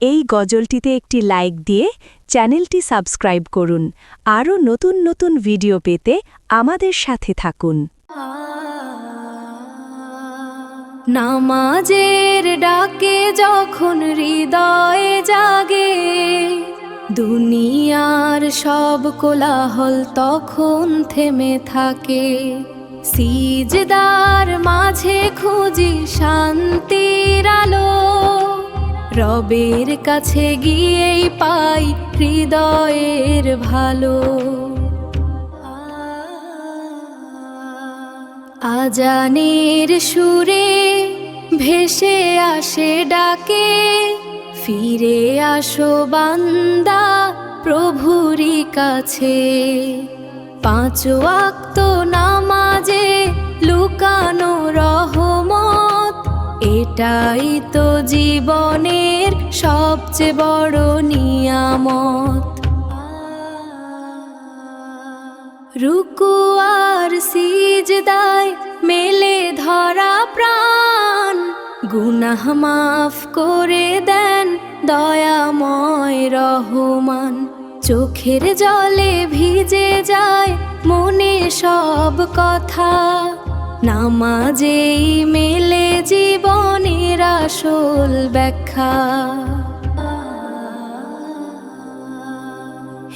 এই গজলটিতে একটি লাইক দিয়ে চ্যানেলটি সাবস্ক্রাইব করুন। আরও নতুন নতুন ভিডিও পেতে আমাদের সাথে থাকুন। নামাজের ডাকে যখন হৃদয়ে জাগে, দুনিয়ার সব কোলাহল তখন থেমে থাকে। সিজদার মাঝে খুঁজি শান্তির আলো, রবের কাছে গিয়েই পাই হৃদয়ের ভালো। আজানের সুরে ভেসে আসে ডাকে, ফিরে আসো বান্দা প্রভুরই কাছে। 5 ওয়াক্ত নামাজে লুকানো রহমত, এটাই তো জীবনের সবচেয়ে বড় নিয়ামত। রুকু আর সিজদায় মেলে ধরা প্রাণ, গুনাহ মাফ করে দেন দয়াময় রহমান। চোখের জলে ভিজে যায় মনে সব কথা, নামাজেই মেলে জীবনের আসল ব্যাখ্যা।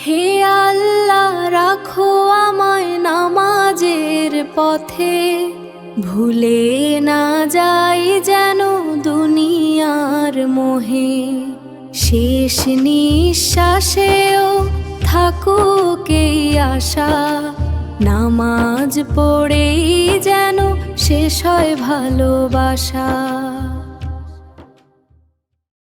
হে আল্লাহ, রাখো আমায় নামাজের পথে, ভুলে না যাই যেন দুনিয়ার মোহে। শেষ নিঃশ্বাসেও থাকুক এই আশা, নামাজ পড়েই যেন শেষ হয় ভালোবাসা।